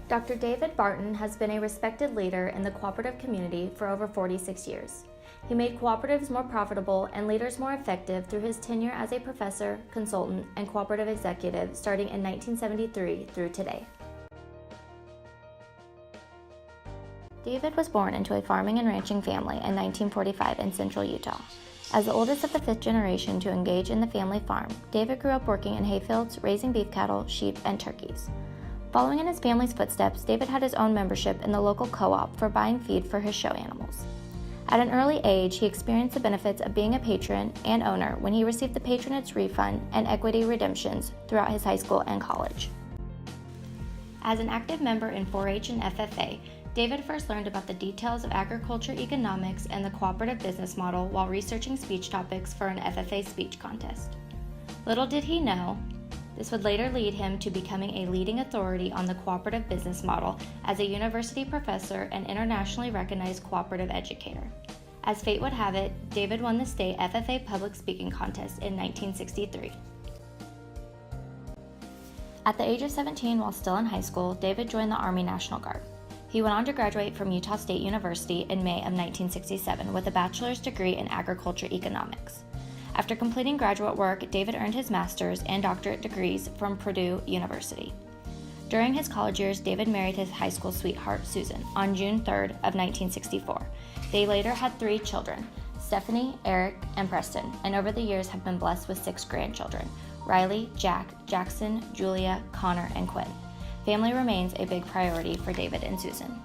Dr. David Barton has been a respected leader in the cooperative community for over 46 years. He made cooperatives more profitable and leaders more effective through his tenure as a professor, consultant, and cooperative executive starting in 1973 through today. David was born into a farming and ranching family in 1945 in central Utah. As the oldest of the fifth generation to engage in the family farm, David grew up working in hayfields, raising beef cattle, sheep, and turkeys. Following in his family's footsteps, David had his own membership in the local co-op for buying feed for his show animals. At an early age, he experienced the benefits of being a patron and owner when he received the patronage refund and equity redemptions throughout his high school and college. As an active member in 4-H and FFA, David first learned about the details of agriculture economics and the cooperative business model while researching speech topics for an FFA speech contest. Little did he know, this would later lead him to becoming a leading authority on the cooperative business model as a university professor and internationally recognized cooperative educator. As fate would have it, David won the state FFA public speaking contest in 1963. At the age of 17, while still in high school, David joined the Army National Guard. He went on to graduate from Utah State University in May of 1967 with a bachelor's degree in agriculture economics. After completing graduate work, David earned his master's and doctorate degrees from Purdue University. During his college years, David married his high school sweetheart, Susan, on June 3rd of 1964. They later had 3 children, Stephanie, Eric, and Preston, and over the years have been blessed with 6 grandchildren, Riley, Jack, Jackson, Julia, Connor, and Quinn. Family remains a big priority for David and Susan.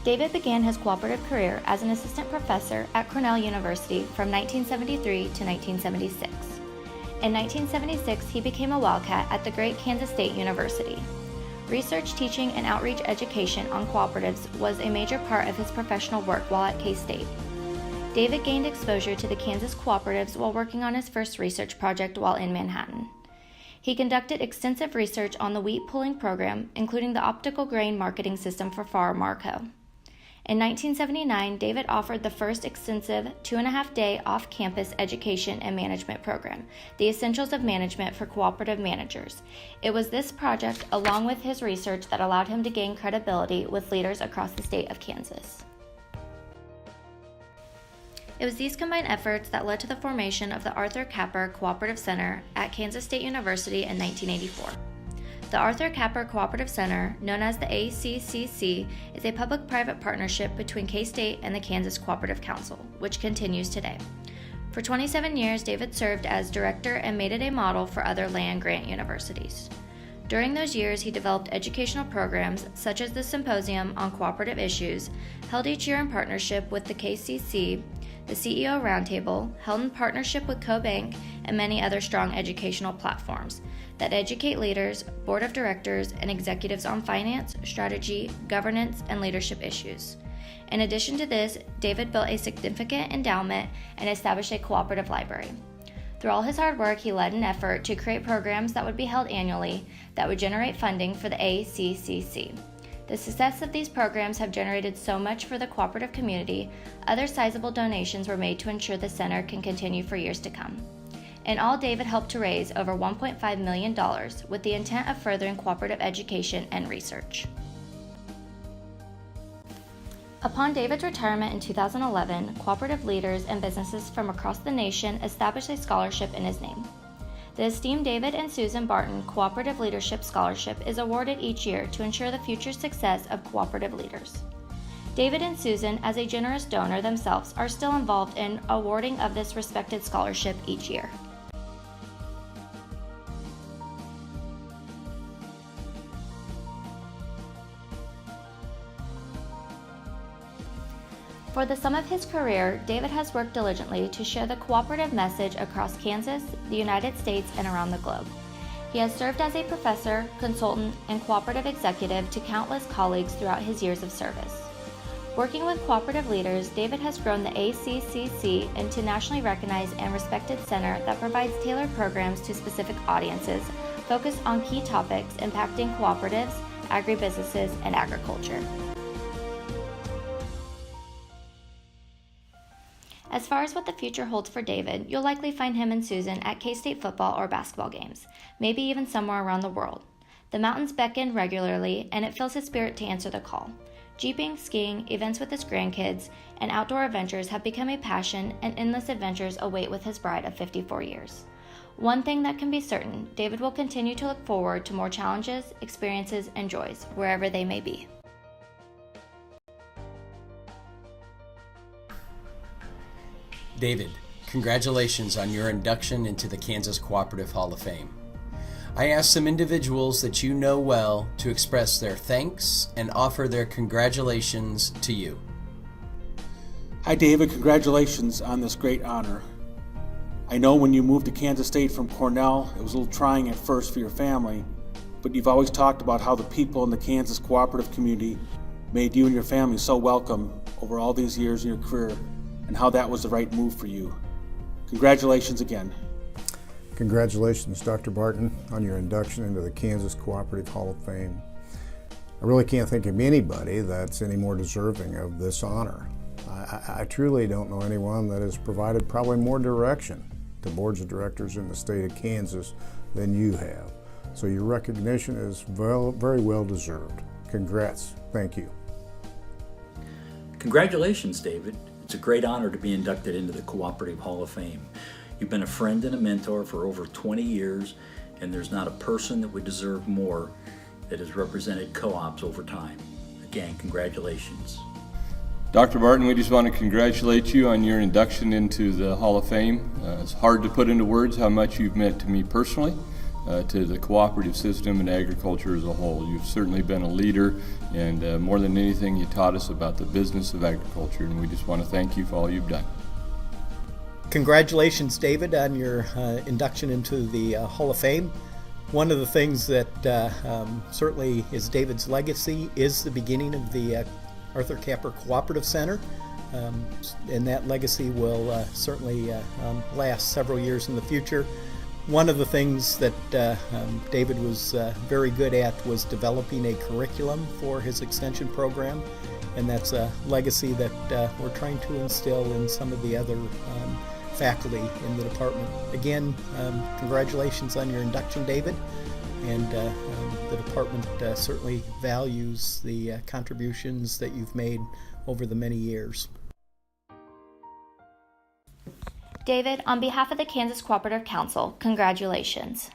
David began his cooperative career as an assistant professor at Cornell University from 1973 to 1976. In 1976, he became a Wildcat at the great Kansas State University. Research, teaching, and outreach education on cooperatives was a major part of his professional work while at K-State. David gained exposure to the Kansas cooperatives while working on his first research project while in Manhattan. He conducted extensive research on the wheat pooling program, including the optical grain marketing system for Farr Marco. In 1979, David offered the first extensive 2.5-day off-campus education and management program, The Essentials of Management for Cooperative Managers. It was this project, along with his research, that allowed him to gain credibility with leaders across the state of Kansas. It was these combined efforts that led to the formation of the Arthur Capper Cooperative Center at Kansas State University in 1984. The Arthur Capper Cooperative Center, known as the ACCC, is a public-private partnership between K-State and the Kansas Cooperative Council, which continues today. For 27 years, David served as director and made it a model for other land-grant universities. During those years, he developed educational programs such as the Symposium on Cooperative Issues, held each year in partnership with the KCC, the CEO Roundtable, held in partnership with CoBank, and many other strong educational platforms that educate leaders, board of directors, and executives on finance, strategy, governance, and leadership issues. In addition to this, David built a significant endowment and established a cooperative library. Through all his hard work, he led an effort to create programs that would be held annually that would generate funding for the ACCC. The success of these programs have generated so much for the cooperative community, other sizable donations were made to ensure the center can continue for years to come. In all, David helped to raise over $1.5 million with the intent of furthering cooperative education and research. Upon David's retirement in 2011, cooperative leaders and businesses from across the nation established a scholarship in his name. The esteemed David and Susan Barton Cooperative Leadership Scholarship is awarded each year to ensure the future success of cooperative leaders. David and Susan, as a generous donor themselves, are still involved in awarding of this respected scholarship each year. For the sum of his career, David has worked diligently to share the cooperative message across Kansas, the United States, and around the globe. He has served as a professor, consultant, and cooperative executive to countless colleagues throughout his years of service. Working with cooperative leaders, David has grown the ACCC into a nationally recognized and respected center that provides tailored programs to specific audiences, focused on key topics impacting cooperatives, agribusinesses, and agriculture. As far as what the future holds for David, you'll likely find him and Susan at K-State football or basketball games, maybe even somewhere around the world. The mountains beckon regularly, and it fills his spirit to answer the call. Jeeping, skiing, events with his grandkids, and outdoor adventures have become a passion, and endless adventures await with his bride of 54 years. One thing that can be certain, David will continue to look forward to more challenges, experiences, and joys, wherever they may be. David, congratulations on your induction into the Kansas Cooperative Hall of Fame. I asked some individuals that you know well to express their thanks and offer their congratulations to you. Hi David, congratulations on this great honor. I know when you moved to Kansas State from Cornell, it was a little trying at first for your family, but you've always talked about how the people in the Kansas cooperative community made you and your family so welcome over all these years in your career, and how that was the right move for you. Congratulations again. Congratulations, Dr. Barton, on your induction into the Kansas Cooperative Hall of Fame. I really can't think of anybody that's any more deserving of this honor. I truly don't know anyone that has provided probably more direction to boards of directors in the state of Kansas than you have. So your recognition is very well deserved. Congrats. Thank you. Congratulations, David. It's a great honor to be inducted into the Cooperative Hall of Fame. You've been a friend and a mentor for over 20 years, and there's not a person that would deserve more that has represented co-ops over time. Again, congratulations. Dr. Barton, we just want to congratulate you on your induction into the Hall of Fame. It's hard to put into words how much you've meant to me personally, to the cooperative system and agriculture as a whole. You've certainly been a leader, and more than anything, you taught us about the business of agriculture, and we just want to thank you for all you've done. Congratulations, David, on your induction into the Hall of Fame. One of the things that certainly is David's legacy is the beginning of the Arthur Capper Cooperative Center, and that legacy will certainly last several years in the future. One of the things that David was very good at was developing a curriculum for his extension program, and that's a legacy that we're trying to instill in some of the other faculty in the department. Again, congratulations on your induction, David, and the department certainly values the contributions that you've made over the many years. David, on behalf of the Kansas Cooperative Council, congratulations.